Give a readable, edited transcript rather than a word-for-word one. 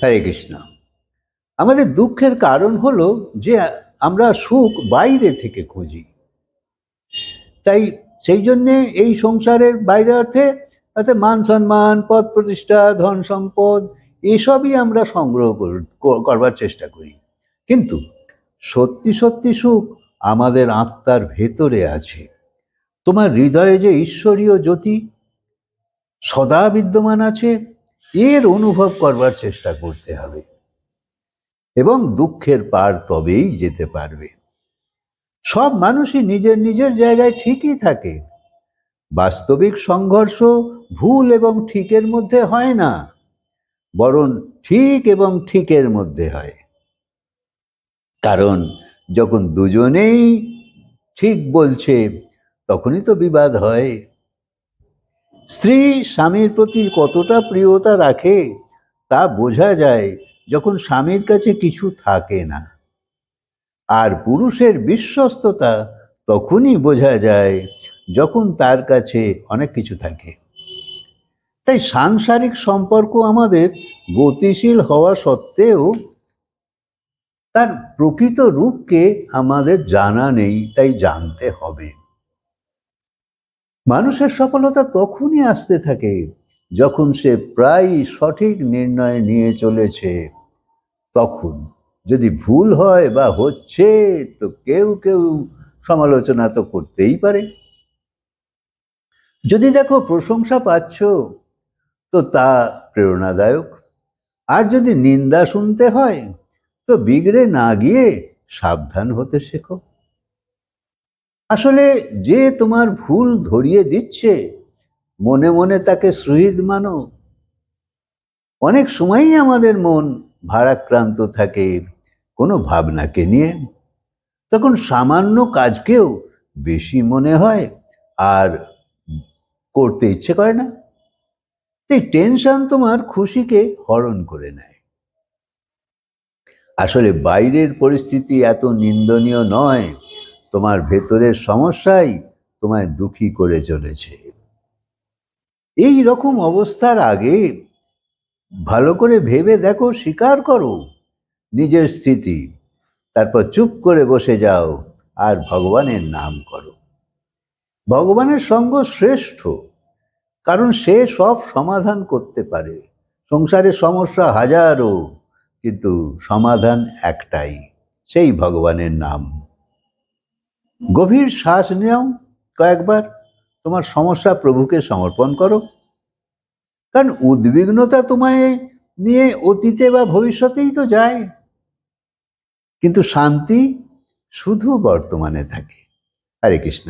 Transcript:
হরে কৃষ্ণ। আমাদের দুঃখের কারণ হলো যে আমরা সুখ বাইরে থেকে খুঁজি। তাই সেই জন্যে এই সংসারের বাইরে অর্থাৎ মান সম্মান, পদ প্রতিষ্ঠা, ধন সম্পদ এসবই আমরা সংগ্রহ করবার চেষ্টা করি। কিন্তু সত্যি সত্যি সুখ আমাদের আত্মার ভেতরে আছে। তোমার হৃদয়ে যে ঈশ্বরীয় জ্যোতি সদা বিদ্যমান আছে, এর অনুভব করবার চেষ্টা করতে হবে এবং দুঃখের পার তবেই যেতে পারবে। সব মানুষই নিজের নিজের জায়গায় ঠিকই থাকে। বাস্তবিক সংঘর্ষ ভুল এবং ঠিকের মধ্যে হয় না, বরং ঠিক এবং ঠিকের মধ্যে হয়। কারণ যখন দুজনেই ঠিক বলছে তখনই তো বিবাদ হয়। স্ত্রী স্বামীর প্রতি কতটা প্রিয়তা রাখে তা বোঝা যায় যখন স্বামীর কাছে কিছু থাকে না, আর পুরুষের বিশ্বস্ততা তখনই বোঝা যায় যখন তার কাছে অনেক কিছু থাকে। তাই সাংসারিক সম্পর্ক আমাদের গতিশীল হওয়া সত্ত্বেও তার প্রকৃত রূপকে আমাদের জানা নেই, তাই জানতে হবে। মানুষের সফলতা তখনই আসতে থাকে যখন সে প্রায় সঠিক নির্ণয় নিয়ে চলেছে। তখন যদি ভুল হয় বা হচ্ছে তো কেউ কেউ সমালোচনা তো করতেই পারে। যদি দেখো প্রশংসা পাচ্ছ তো তা প্রেরণাদায়ক, আর যদি নিন্দা শুনতে হয় তো বিগড়ে না গিয়ে সাবধান হতে শেখো। আসলে যে তোমার ভুল ধরিয়ে দিচ্ছে মনে মনে তাকে সুহৃদ মানো। অনেক সময়ই আমাদের মন ভারাক্রান্ত থাকে কোনো ভাবনাকে নিয়ে, তখন সামান্য কাজকেও বেশি মনে হয় আর করতে ইচ্ছে করে না। এই টেনশন তোমার খুশিকে হরণ করে নেয়। আসলে বাইরের পরিস্থিতি এত নিন্দনীয় নয়, তোমার ভেতরের সমস্যাই তোমায় দুঃখী করে চলেছে। এই রকম অবস্থার আগে ভালো করে ভেবে দেখো, স্বীকার করো নিজের স্থিতি, তারপর চুপ করে বসে যাও আর ভগবানের নাম করো। ভগবানের সঙ্গ শ্রেষ্ঠ, কারণ সে সব সমাধান করতে পারে। সংসারের সমস্যা হাজারো, কিন্তু সমাধান একটাই, সেই ভগবানের নাম। গভীর শ্বাস নাও কয়েকবার, তোমার সমস্যা প্রভুকে সমর্পণ করো। কারণ উদ্বিগ্নতা তোমায় নিয়ে অতীতে বা ভবিষ্যতেই তো যায়, কিন্তু শান্তি শুধু বর্তমানে থাকে। হরে কৃষ্ণ।